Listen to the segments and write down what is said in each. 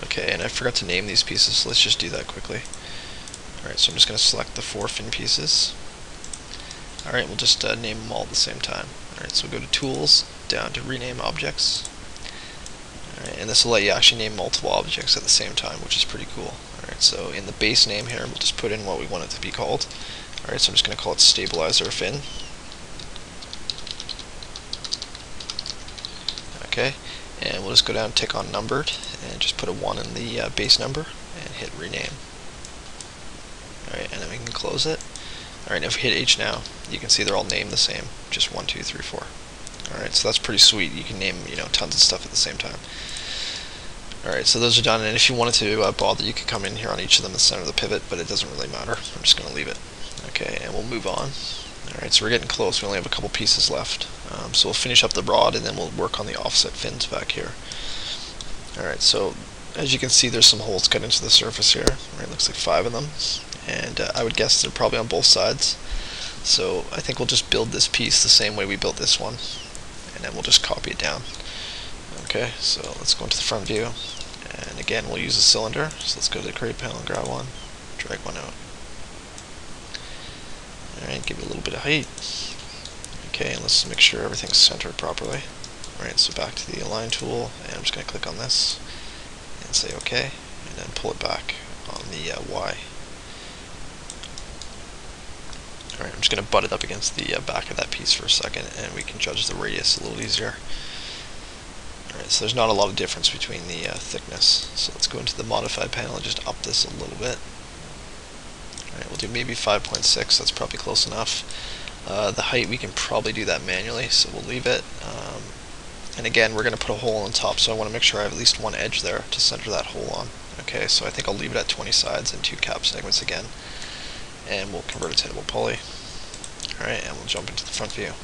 Okay, and I forgot to name these pieces, so let's just do that quickly. Alright, so I'm just going to select the 4 fin pieces. Alright, we'll just name them all at the same time. Alright, so we'll go to Tools, down to Rename Objects. Alright, and this will let you actually name multiple objects at the same time, which is pretty cool. Alright, so in the base name here, we'll just put in what we want it to be called. Alright, so I'm just going to call it Stabilizer Fin. Okay, and we'll just go down and tick on Numbered, and just put a 1 in the base number, and hit Rename. Alright, and then we can close it. Alright, if we hit H now, you can see they're all named the same, just 1, 2, 3, 4. Alright, so that's pretty sweet. You can name, tons of stuff at the same time. Alright, so those are done, and if you wanted to bother, you could come in here on each of them and center the pivot, but it doesn't really matter. I'm just going to leave it. Okay, and we'll move on. Alright, so we're getting close. We only have a couple pieces left. So we'll finish up the rod, and then we'll work on the offset fins back here. Alright, so as you can see, there's some holes cut into the surface here. Right, looks like 5 of them, and I would guess they're probably on both sides. So I think we'll just build this piece the same way we built this one, and then we'll just copy it down. Okay, so let's go into the front view, and again we'll use a cylinder. So let's go to the create panel and grab one, drag one out. Alright, give it a little bit of height. Okay, and let's make sure everything's centered properly. Alright, so back to the align tool, and I'm just going to click on this and say OK, and then pull it back on the Y. Alright, I'm just going to butt it up against the back of that piece for a second, and we can judge the radius a little easier. Alright, so there's not a lot of difference between the thickness. So let's go into the modified panel and just up this a little bit. Alright, we'll do maybe 5.6, that's probably close enough. The height, we can probably do that manually, so we'll leave it. And again, we're going to put a hole on top, so I want to make sure I have at least one edge there to center that hole on. Okay, so I think I'll leave it at 20 sides and 2 cap segments again. And we'll convert it to editable poly. Alright, and we'll jump into the front view.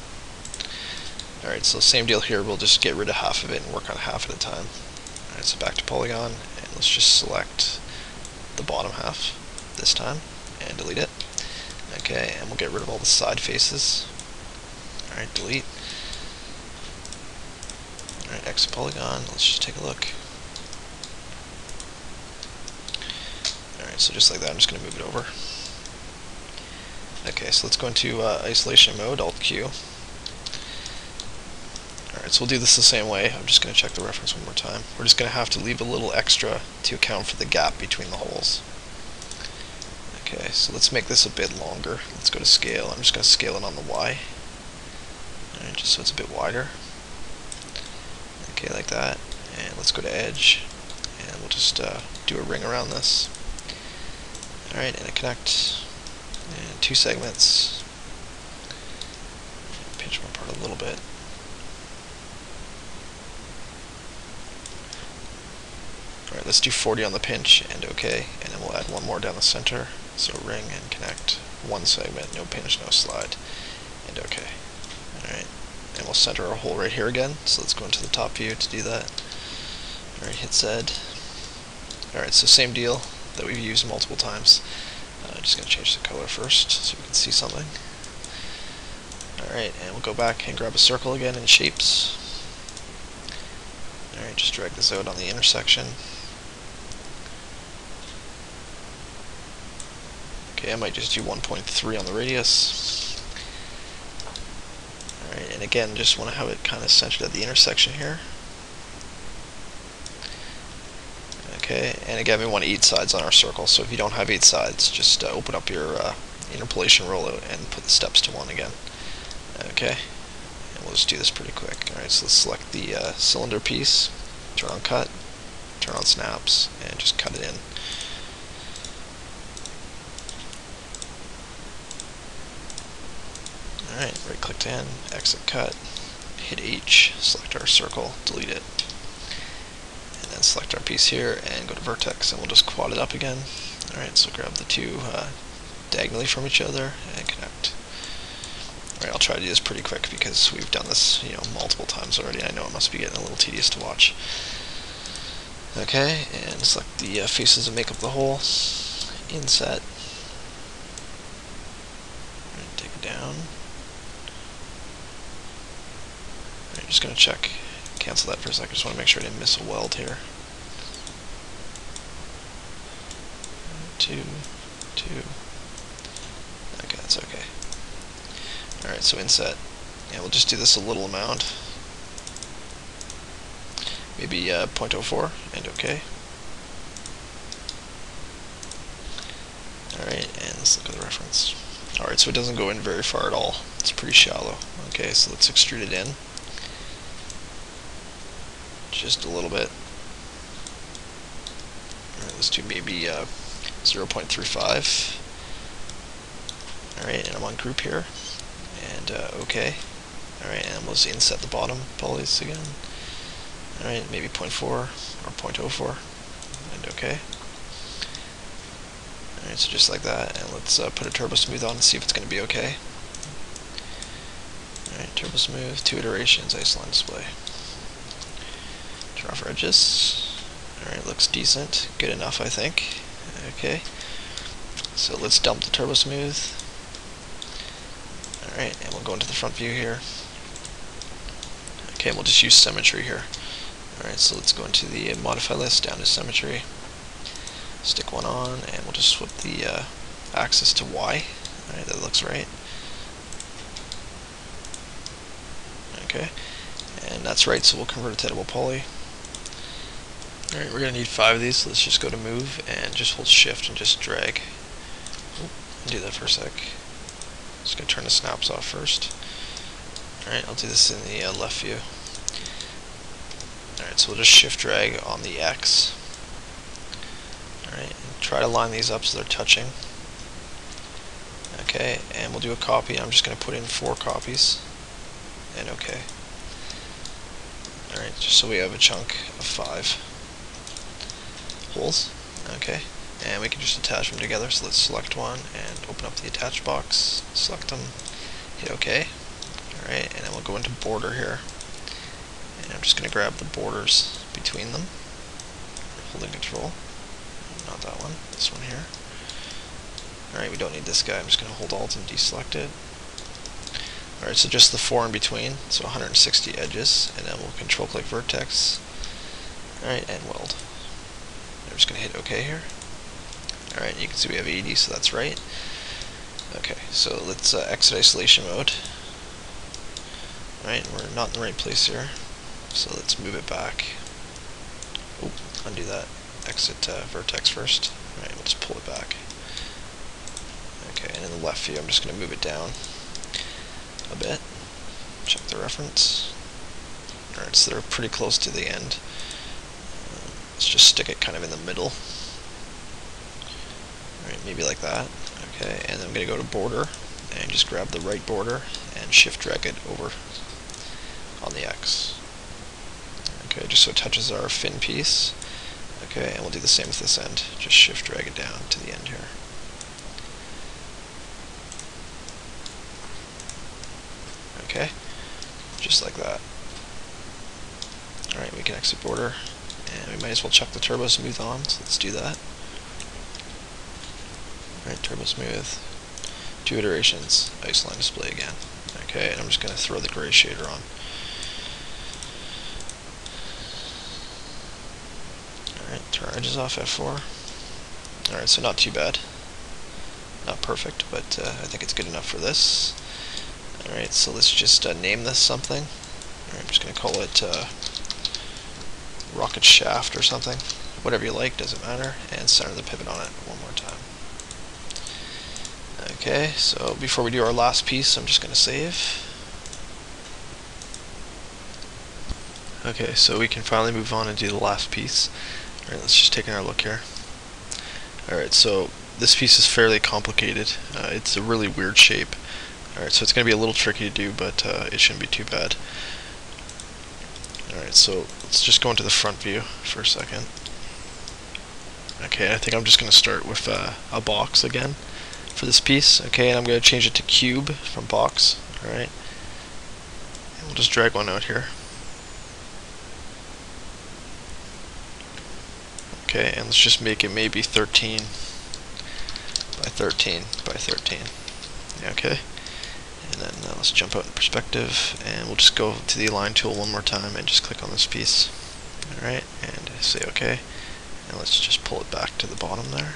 Alright, so same deal here, we'll just get rid of half of it and work on half at a time. Alright, so back to polygon, and let's just select the bottom half this time, and delete it. Okay, and we'll get rid of all the side faces. Alright, delete. Alright, exit polygon, let's just take a look. Alright, so just like that, I'm just going to move it over. Okay, so let's go into isolation mode, Alt-Q. Alright, so we'll do this the same way. I'm just going to check the reference one more time. We're just going to have to leave a little extra to account for the gap between the holes. Okay, so let's make this a bit longer. Let's go to scale. I'm just going to scale it on the Y. Alright, just so it's a bit wider. Okay, like that. And let's go to edge. And we'll just do a ring around this. Alright, and a connect. And 2 segments. Pinch them apart a little bit. Alright, let's do 40 on the pinch and OK, and then we'll add one more down the center. So ring and connect, 1 segment, no pinch, no slide, and OK. Alright, and we'll center our hole right here again, so let's go into the top view to do that. Alright, hit Z. Alright, so same deal that we've used multiple times. Just going to change the color first so we can see something. Alright, and we'll go back and grab a circle again in shapes. Alright, just drag this out on the intersection. Okay, I might just do 1.3 on the radius. Alright, and again, just want to have it kind of centered at the intersection here. Okay, and again, we want 8 sides on our circle, so if you don't have 8 sides, just open up your interpolation rollout and put the steps to 1 again. Okay, and we'll just do this pretty quick. Alright, so let's select the cylinder piece, turn on cut, turn on snaps, and just cut it in. Alright, right click to end, exit cut, hit H, select our circle, delete it. And then select our piece here and go to vertex, and we'll just quad it up again. Alright, so grab the 2 diagonally from each other and connect. Alright, I'll try to do this pretty quick because we've done this, multiple times already. I know it must be getting a little tedious to watch. Okay, and select the faces that make up the hole. Inset. Alright, take it down. Alright, just gonna check. Cancel that for a second. Just want to make sure I didn't miss a weld here. 2, 2. Okay, that's okay. Alright, so inset. Yeah, we'll just do this a little amount. Maybe 0.04 and okay. Alright, and let's look at the reference. Alright, so it doesn't go in very far at all. It's pretty shallow. Okay, so let's extrude it in. Just a little bit. Alright, let's do maybe 0.35. Alright, and I'm on group here. And okay. Alright, and we'll inset the bottom polys again. Alright, maybe 0.4 or 0.04. And okay. Alright, so just like that, and let's put a turbo smooth on and see if it's going to be okay. Alright, turbo smooth, 2 iterations, isoline display. Turn off edges. Alright, looks decent, good enough I think. Okay, so let's dump the turbo smooth. Alright, and we'll go into the front view here. Okay, we'll just use symmetry here. Alright, so let's go into the modify list, down to symmetry. Stick one on, and we'll just swap the axis to Y. Alright, that looks right. Okay, and that's right, so we'll convert it to editable poly. Alright, we're going to need 5 of these, so let's just go to move, and just hold shift and just drag. Do that for a sec. Just going to turn the snaps off first. Alright, I'll do this in the left view. Alright, so we'll just shift drag on the X. Alright, and try to line these up so they're touching. Okay, and we'll do a copy. I'm just going to put in 4 copies. And okay. Alright, just so we have a chunk of 5 holes. Okay, and we can just attach them together. So let's select one and open up the attach box. Select them, hit OK. Alright, and then we'll go into border here. And I'm just going to grab the borders between them, holding control. Not that one, this one here. Alright, we don't need this guy. I'm just going to hold Alt and deselect it. Alright, so just the 4 in between, so 160 edges, and then we'll control click vertex. Alright, and weld. I'm just going to hit OK here. Alright, you can see we have 80, so that's right. Okay, so let's exit isolation mode. Alright, we're not in the right place here, so let's move it back. Oop, undo that. Exit vertex first. Alright, we'll just pull it back. Okay, and in the left view, I'm just going to move it down a bit. Check the reference. Alright, so they're pretty close to the end. Let's just stick it kind of in the middle. Alright, maybe like that. Okay, and then I'm going to go to border and just grab the right border and shift drag it over on the X. Okay, just so it touches our fin piece. Okay, and we'll do the same with this end. Just shift drag it down to the end here. Okay, just like that. Alright, we can exit border, and we might as well chuck the turbo smooth on, so let's do that. Alright, turbo smooth, 2 iterations, isoline display again. Okay, and I'm just going to throw the gray shader on. Alright, turn our edges off, F4. Alright, so not too bad. Not perfect, but I think it's good enough for this. Alright, so let's just name this something. Alright, I'm just going to call it rocket shaft or something. Whatever you like, doesn't matter. And center the pivot on it one more time. Okay, so before we do our last piece, I'm just going to save. Okay, so we can finally move on and do the last piece. Alright, let's just take another look here. Alright, so this piece is fairly complicated. It's a really weird shape. Alright, so it's going to be a little tricky to do, but it shouldn't be too bad. Alright, so let's just go into the front view for a second. Okay, I think I'm just going to start with a box again for this piece. Okay, and I'm going to change it to cube from box. Alright, and we'll just drag one out here. Okay, and let's just make it maybe 13 by 13 by 13. Okay. And then let's jump out in perspective, and we'll just go to the align tool one more time and just click on this piece. Alright, and say OK. And let's just pull it back to the bottom there.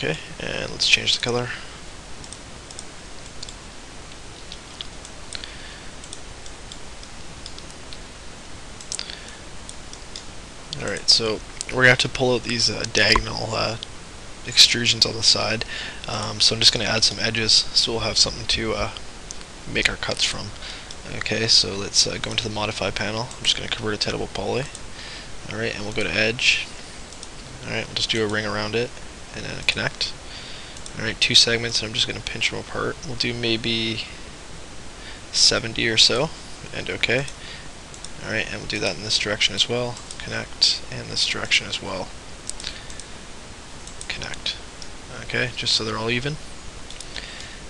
Okay, and let's change the color. Alright, so we're going to have to pull out these diagonal extrusions on the side. So I'm just going to add some edges so we'll have something to make our cuts from. Okay, so let's go into the modify panel. I'm just going to convert it to editable poly. Alright, and we'll go to edge. Alright, we'll just do a ring around it and then connect. Alright, 2 segments, and I'm just going to pinch them apart. We'll do maybe 70 or so, and okay. Alright, and we'll do that in this direction as well. Connect, and this direction as well. Connect. Okay, just so they're all even.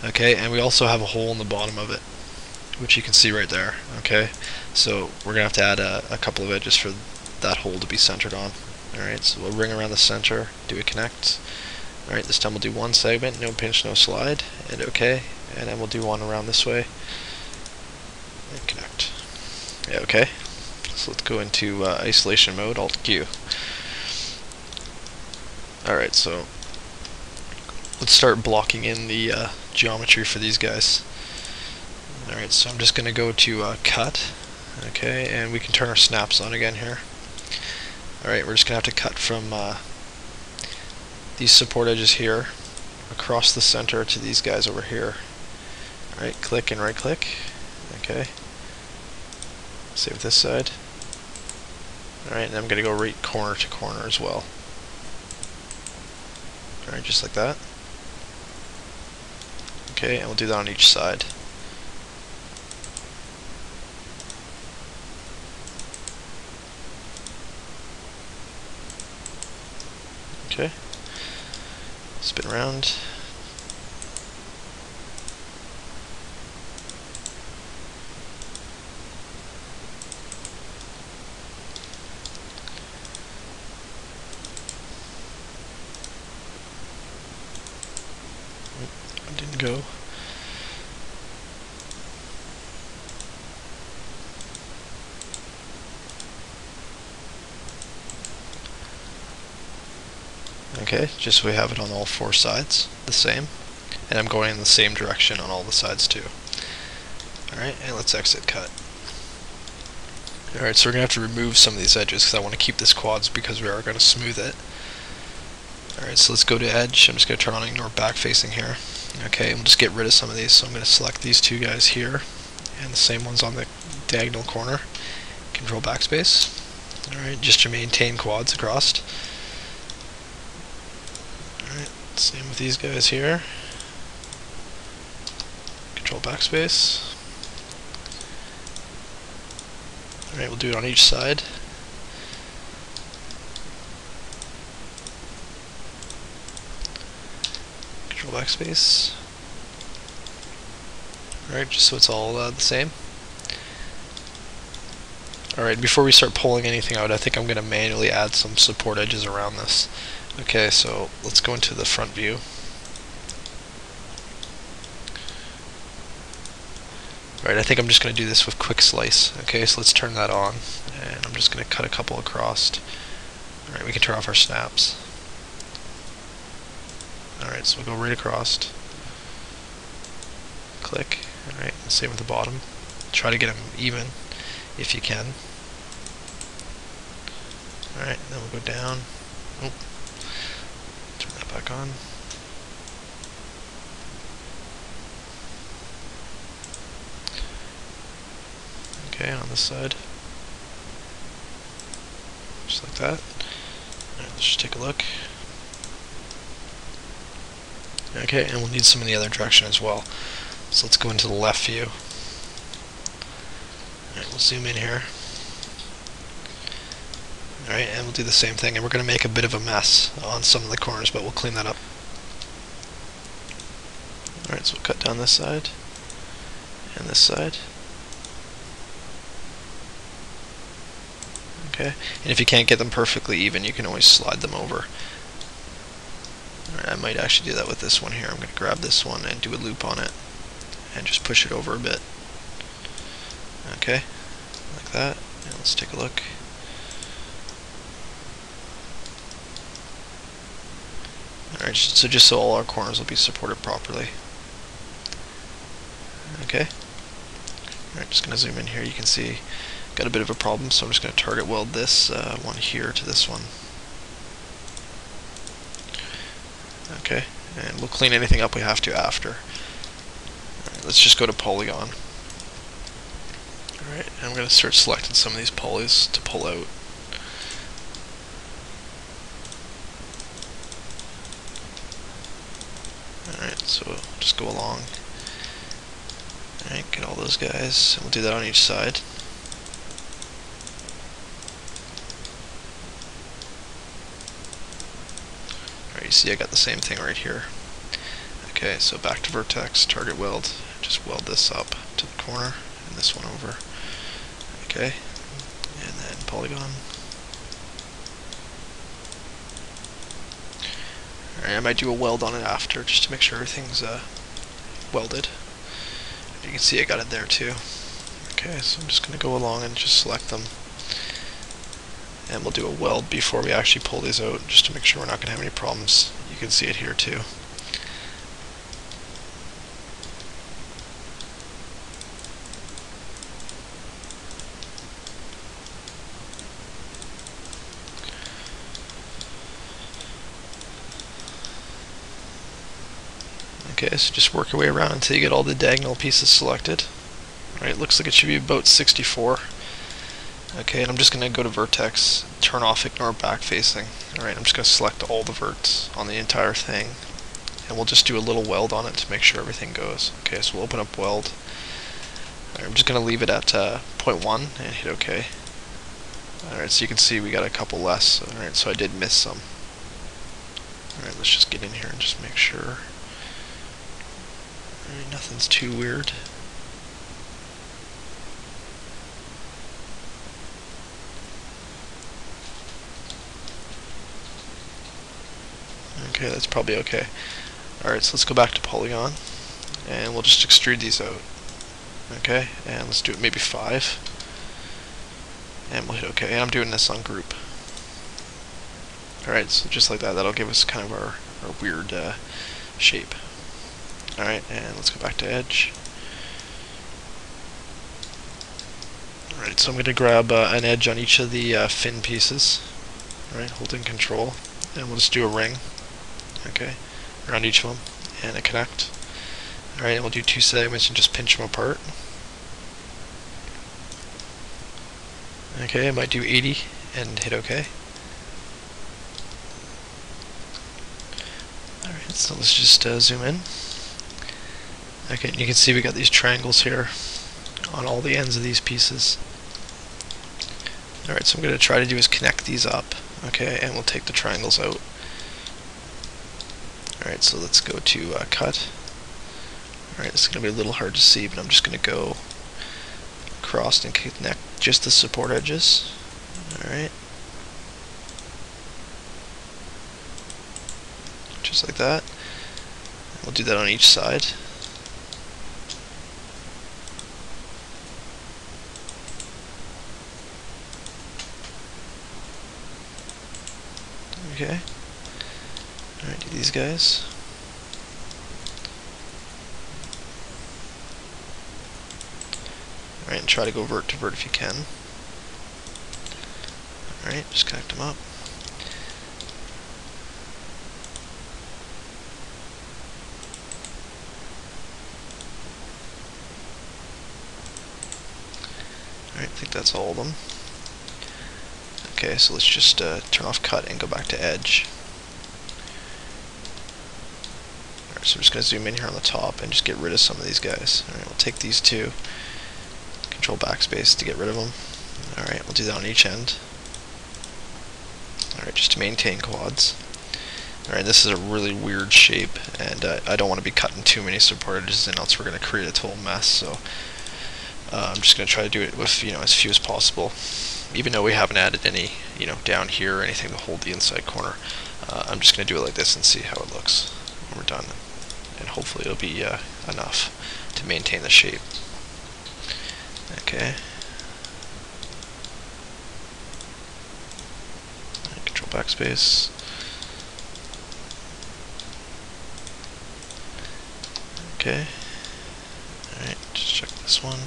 Okay, and we also have a hole in the bottom of it, which you can see right there. Okay, so we're going to have to add a couple of edges for that hole to be centered on. Alright, so we'll ring around the center, do a connect. Alright, this time we'll do 1 segment, no pinch, no slide, and okay. And then we'll do one around this way, and connect. Yeah, okay. So let's go into isolation mode, Alt-Q. Alright, so let's start blocking in the geometry for these guys. Alright, so I'm just going to go to cut, okay, and we can turn our snaps on again here. Alright, we're just going to have to cut from these support edges here across the center to these guys over here. Alright, click and right click. Okay. Save this side. Alright, and I'm going to go right corner to corner as well. Alright, just like that. Okay, and we'll do that on each side. Okay. Spin around. Didn't go. Okay, just so we have it on all 4 sides, the same. And I'm going in the same direction on all the sides too. Alright, and let's exit cut. Alright, so we're going to have to remove some of these edges because I want to keep this quads because we are going to smooth it. Alright, so let's go to edge. I'm just going to turn on ignore back facing here. Okay, and we'll just get rid of some of these. So I'm going to select these 2 guys here and the same ones on the diagonal corner. Control backspace. Alright, just to maintain quads across. Alright, same with these guys here. Control backspace. Alright, we'll do it on each side. Control backspace. Alright, just so it's all the same. Alright, before we start pulling anything out, I think I'm going to manually add some support edges around this. Okay, so let's go into the front view. Alright, I think I'm just going to do this with quick slice. Okay, so let's turn that on, and I'm just going to cut a couple across. Alright, we can turn off our snaps. Alright, so we'll go right across. Click. Alright, same with the bottom. Try to get them even, if you can. Alright, then we'll go down. Oh. Turn that back on. Okay, on this side. Just like that. Alright, let's just take a look. Okay, and we'll need some in the other direction as well. So let's go into the left view. Alright, we'll zoom in here. Alright, and we'll do the same thing, and we're going to make a bit of a mess on some of the corners, but we'll clean that up. Alright, so we'll cut down this side, and this side. Okay, and if you can't get them perfectly even, you can always slide them over. Alright, I might actually do that with this one here. I'm going to grab this one and do a loop on it, and just push it over a bit. Okay, like that, and let's take a look. Alright, so just so all our corners will be supported properly. Okay. Alright, just going to zoom in here. You can see got a bit of a problem, so I'm just going to target weld this one here to this one. Okay, and we'll clean anything up we have to after. Alright, let's just go to polygon. Alright, I'm going to start selecting some of these polys to pull out. Alright, so just go along. Alright, get all those guys, and we'll do that on each side. Alright, you see I got the same thing right here. Okay, so back to vertex, target weld, just weld this up to the corner, and this one over. Okay, and then polygon. Alright, I might do a weld on it after, just to make sure everything's welded. You can see I got it there too. Okay, so I'm just going to go along and just select them. And we'll do a weld before we actually pull these out, just to make sure we're not going to have any problems. You can see it here too. Okay, so just work your way around until you get all the diagonal pieces selected. Alright, looks like it should be about 64. Okay, and I'm just going to go to vertex, turn off ignore back facing. Alright, I'm just going to select all the verts on the entire thing, and we'll just do a little weld on it to make sure everything goes. Okay, so we'll open up weld. Alright, I'm just going to leave it at 0.1 and hit OK. Alright, so you can see we got a couple less. Alright, so I did miss some. Alright, let's just get in here and just make sure. Alright, nothing's too weird. Okay, that's probably okay. Alright, so let's go back to polygon, and we'll just extrude these out. Okay, and let's do it maybe 5. And we'll hit OK, and I'm doing this on group. Alright, so just like that, that'll give us kind of our weird shape. Alright, and let's go back to edge. Alright, so I'm going to grab an edge on each of the fin pieces. Alright, holding control, and we'll just do a ring. Okay, around each of them, and a connect. Alright, and we'll do 2 segments and just pinch them apart. Okay, I might do 80 and hit OK. Alright, so let's just zoom in. Okay, and you can see we got these triangles here on all the ends of these pieces. Alright, so I'm going to try to do is connect these up. Okay, and we'll take the triangles out. Alright, so let's go to cut. Alright, this is going to be a little hard to see, but I'm just going to go across and connect just the support edges. Alright. Just like that. We'll do that on each side. Okay. Alright, do these guys. Alright, and try to go vert to vert if you can. Alright, just connect them up. Alright, I think that's all of them. Okay, so let's just turn off cut and go back to edge. Alright, so I'm just going to zoom in here on the top and just get rid of some of these guys. Alright, we'll take these two, control backspace to get rid of them. Alright, we'll do that on each end. Alright, just to maintain quads. Alright, this is a really weird shape, and I don't want to be cutting too many support edges in, else we're going to create a total mess, so I'm just going to try to do it with, as few as possible. Even though we haven't added any, down here or anything to hold the inside corner, I'm just going to do it like this and see how it looks when we're done. And hopefully it'll be enough to maintain the shape. Okay. Control backspace. Okay. Alright, just check this one.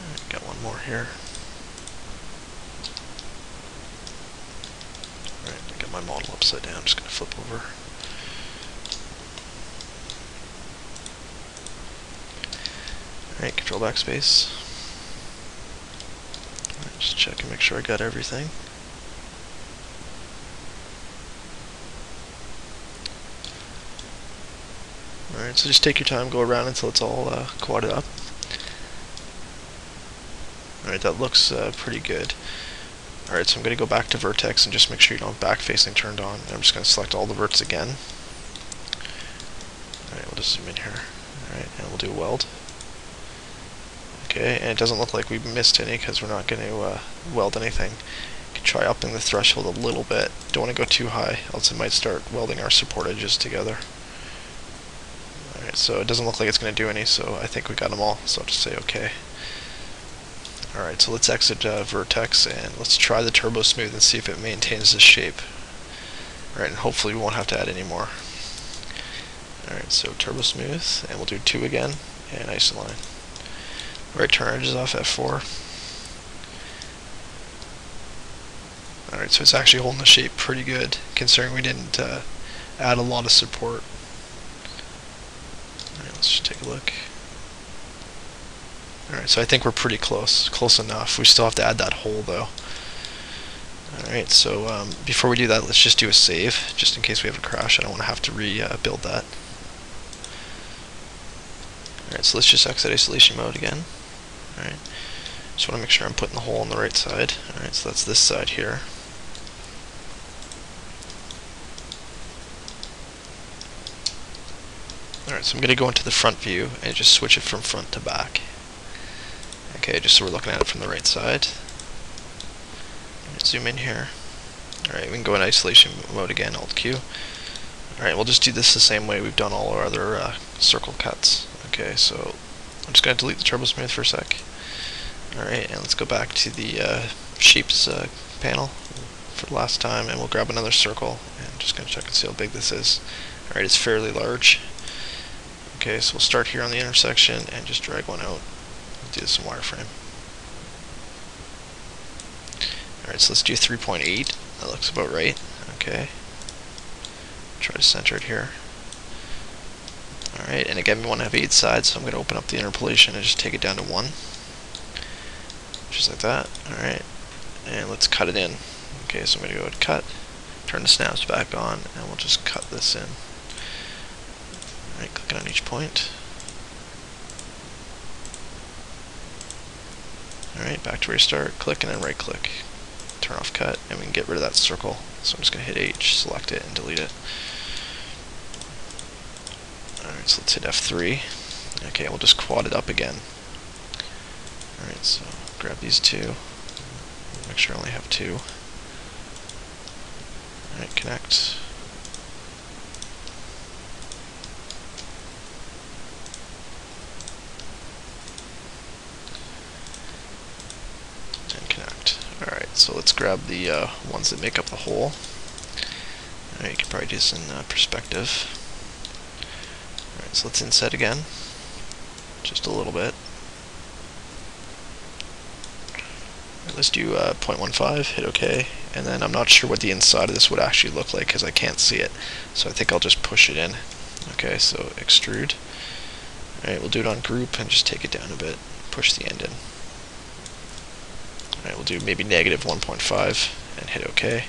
Alright, got one more here. Alright, I got my model upside down, I'm just going to flip over. Alright, control backspace. Alright, just check and make sure I got everything. Alright, so just take your time, go around until it's all quadded up. Alright, that looks pretty good. Alright, so I'm going to go back to vertex and just make sure you don't have back facing turned on. And I'm just going to select all the verts again. Alright, we'll just zoom in here. Alright, and we'll do a weld. Okay, and it doesn't look like we missed any because we're not going to weld anything. You can try upping the threshold a little bit. Don't want to go too high, else it might start welding our support edges together. Alright, so it doesn't look like it's going to do any, so I think we got them all, so I'll just say OK. Alright, so let's exit vertex and let's try the turbo smooth and see if it maintains this shape. Alright, and hopefully we won't have to add any more. Alright, so turbo smooth, and we'll do 2 again, and isoline. Alright, turn edges off, F4. Alright, so it's actually holding the shape pretty good, considering we didn't add a lot of support. Alright, let's just take a look. Alright, so I think we're pretty close enough. We still have to add that hole though. Alright, so before we do that, let's just do a save, just in case we have a crash. I don't want to have to rebuild that. Alright, so let's just exit isolation mode again. Alright, just want to make sure I'm putting the hole on the right side. Alright, so that's this side here. Alright, so I'm going to go into the front view and just switch it from front to back. Okay, just so we're looking at it from the right side. Alright, zoom in here. Alright, we can go in isolation mode again, Alt Q. Alright, we'll just do this the same way we've done all our other circle cuts. Okay, so I'm just going to delete the turbo smooth for a sec. Alright, and let's go back to the shapes panel for the last time, and we'll grab another circle, and I'm just going to check and see how big this is. Alright, it's fairly large. Okay, so we'll start here on the intersection and just drag one out. Do this in wireframe. Alright, so let's do 3.8. That looks about right. Okay. Try to center it here. Alright, and again we want to have 8 sides, so I'm going to open up the interpolation and just take it down to 1. Just like that. Alright. And let's cut it in. Okay, so I'm going to go ahead and cut, turn the snaps back on, and we'll just cut this in. Alright, clicking on each point. Alright, back to where you start, click and then right click. Turn off cut, and we can get rid of that circle. So I'm just going to hit H, select it, and delete it. Alright, so let's hit F3. Okay, we'll just quad it up again. Alright, so grab these 2. Make sure I only have 2. Alright, connect. Alright, so let's grab the ones that make up the hole. Alright, you can probably do this in perspective. Alright, so let's inset again. Just a little bit. Alright, let's do 0.15, hit OK, and then I'm not sure what the inside of this would actually look like because I can't see it. So I think I'll just push it in. Okay, so extrude. Alright, we'll do it on group and just take it down a bit. Push the end in. Alright, we'll do maybe negative 1.5 and hit OK.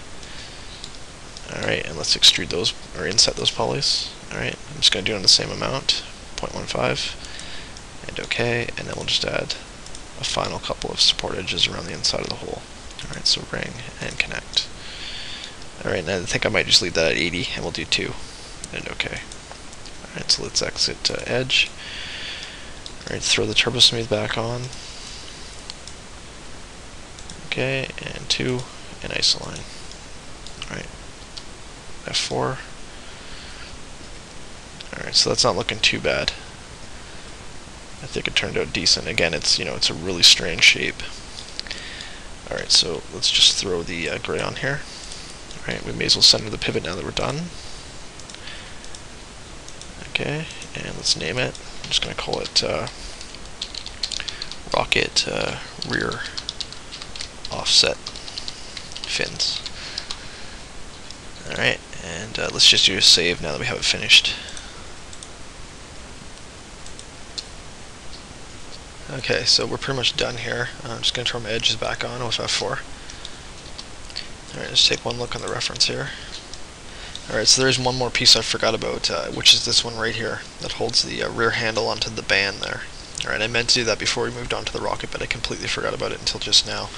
Alright, and let's extrude those, or inset those polys. Alright, I'm just going to do it on the same amount, 0.15, and OK, and then we'll just add a final couple of support edges around the inside of the hole. Alright, so ring and connect. Alright, and I think I might just leave that at 80, and we'll do 2, and OK. Alright, so let's exit edge. Alright, throw the turbo smooth back on. Okay, and 2, and isoline. Alright, F4. Alright, so that's not looking too bad. I think it turned out decent. Again, it's it's a really strange shape. Alright, so let's just throw the gray on here. Alright, we may as well center the pivot now that we're done. Okay, and let's name it. I'm just going to call it rocket rear offset fins. Alright, and let's just do a save now that we have it finished. Okay, so we're pretty much done here. I'm just going to turn my edges back on with F4. Alright, let's take one look on the reference here. Alright, so there's one more piece I forgot about, which is this one right here that holds the rear handle onto the band there. Alright, I meant to do that before we moved on to the rocket, but I completely forgot about it until just now.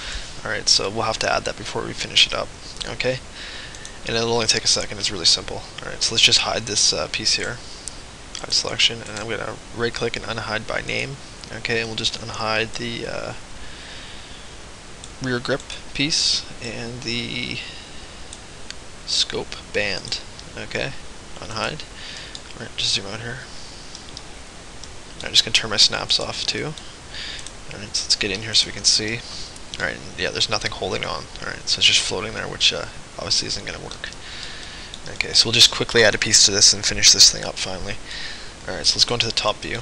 Alright, so we'll have to add that before we finish it up. Okay? And it'll only take a second, it's really simple. Alright, so let's just hide this piece here. Hide selection, and I'm going to right click and unhide by name. Okay, and we'll just unhide the rear grip piece and the scope band. Okay, unhide. Alright, just zoom out here. I'm just going to turn my snaps off too. Alright, so let's get in here so we can see. Alright, yeah, there's nothing holding on. Alright, so it's just floating there, which obviously isn't going to work. Okay, so we'll just quickly add a piece to this and finish this thing up finally. Alright, so let's go into the top view.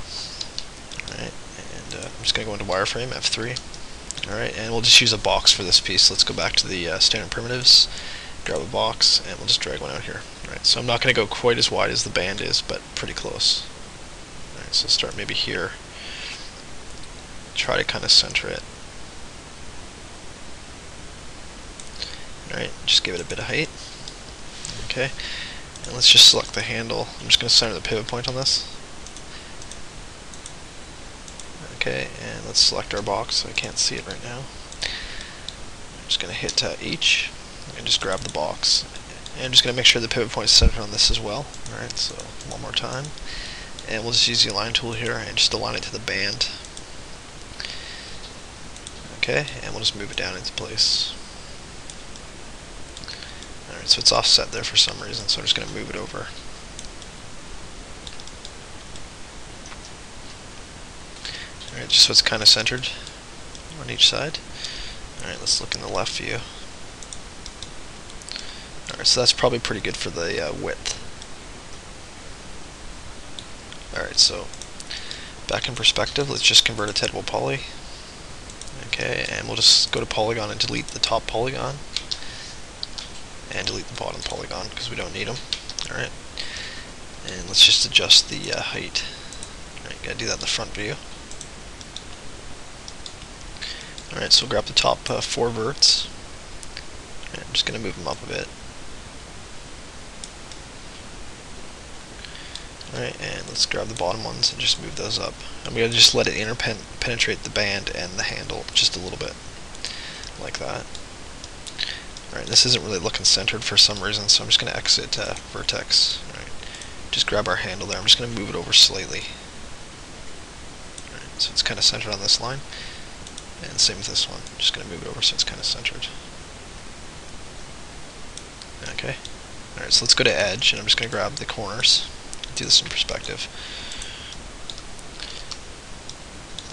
Alright, and I'm just going to go into wireframe, F3. Alright, and we'll just use a box for this piece. Let's go back to the standard primitives, grab a box, and we'll just drag one out here. Alright, so I'm not going to go quite as wide as the band is, but pretty close. Alright, so start maybe here. Try to kind of center it. Alright, just give it a bit of height. Okay, and let's just select the handle. I'm just going to center the pivot point on this. Okay, and let's select our box so I can't see it right now. I'm just going to hit H and just grab the box. And I'm just going to make sure the pivot point is centered on this as well. Alright, so one more time. And we'll just use the align tool here and just align it to the band. Okay, and we'll just move it down into place. Alright, so it's offset there for some reason, so I'm just going to move it over. Alright, just so it's kind of centered on each side. Alright, let's look in the left view. Alright, so that's probably pretty good for the width. Alright, so back in perspective, let's just convert it to editable poly. Okay, and we'll just go to polygon and delete the top polygon. And delete the bottom polygon because we don't need them. Alright, and let's just adjust the height. Alright, gotta do that in the front view. Alright, so we'll grab the top 4 verts. Alright, I'm just going to move them up a bit. Alright, and let's grab the bottom ones and just move those up. I'm going to just let it interpenetrate the band and the handle just a little bit. Like that. Alright, this isn't really looking centered for some reason, so I'm just going to exit vertex. Alright, just grab our handle there. I'm just going to move it over slightly. Alright, so it's kind of centered on this line. And same with this one. I'm just going to move it over so it's kind of centered. Okay. Alright, so let's go to edge, and I'm just going to grab the corners. Do this in perspective.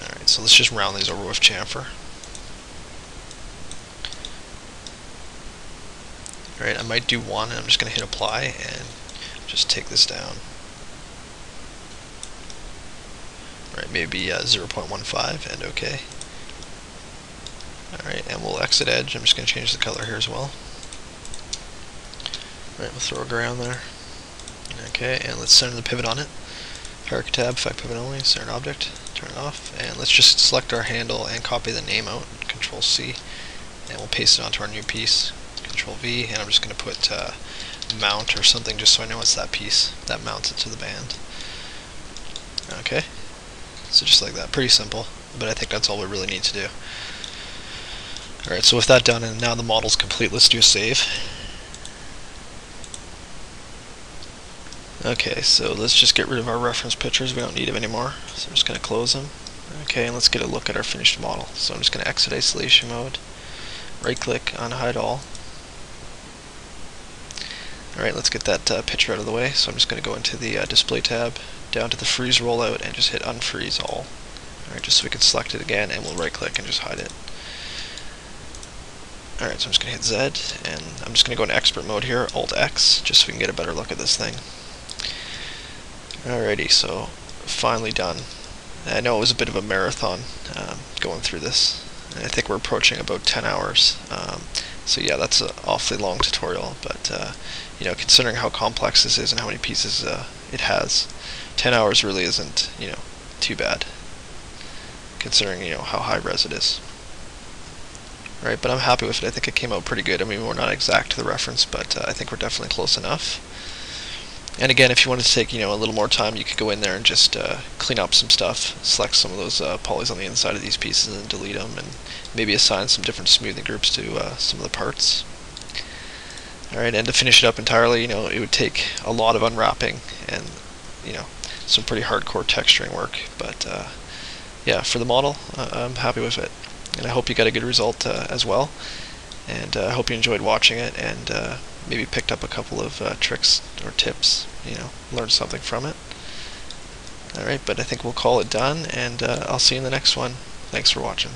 Alright, so let's just round these over with chamfer. Alright, I might do one, and I'm just going to hit apply, and just take this down. Alright, maybe 0.15, and OK. Alright, and we'll exit edge. I'm just going to change the color here as well. Alright, we'll throw a gray on there. Okay, and let's center the pivot on it. Hierarchy tab, effect pivot only, center object, turn it off, and let's just select our handle and copy the name out, Control C, and we'll paste it onto our new piece, Control V, and I'm just going to put mount or something just so I know it's that piece that mounts it to the band. Okay, so just like that, pretty simple, but I think that's all we really need to do. Alright, so with that done and now the model's complete, let's do a save. Okay, so let's just get rid of our reference pictures. We don't need them anymore. So I'm just going to close them. Okay, and let's get a look at our finished model. So I'm just going to exit isolation mode, right click on hide all. Alright, let's get that picture out of the way. So I'm just going to go into the display tab, down to the freeze rollout, and just hit unfreeze all. Alright, just so we can select it again, and we'll right click and just hide it. Alright, so I'm just going to hit Z, and I'm just going to go into expert mode here, Alt X, just so we can get a better look at this thing. Alrighty, so finally done. I know it was a bit of a marathon going through this. I think we're approaching about 10 hours. So yeah, that's an awfully long tutorial, but you know, considering how complex this is and how many pieces it has, 10 hours really isn't, you know, too bad, considering, you know, how high res it is. Right, but I'm happy with it. I think it came out pretty good. I mean, we're not exact to the reference, but I think we're definitely close enough. And again, if you wanted to take, you know, a little more time, you could go in there and just clean up some stuff, select some of those polys on the inside of these pieces and delete them, and maybe assign some different smoothing groups to some of the parts. Alright, and to finish it up entirely, you know, it would take a lot of unwrapping and, you know, some pretty hardcore texturing work. But yeah, for the model, I'm happy with it. And I hope you got a good result as well. And I hope you enjoyed watching it and maybe picked up a couple of tricks or tips, you know, learned something from it. Alright, but I think we'll call it done, and I'll see you in the next one. Thanks for watching.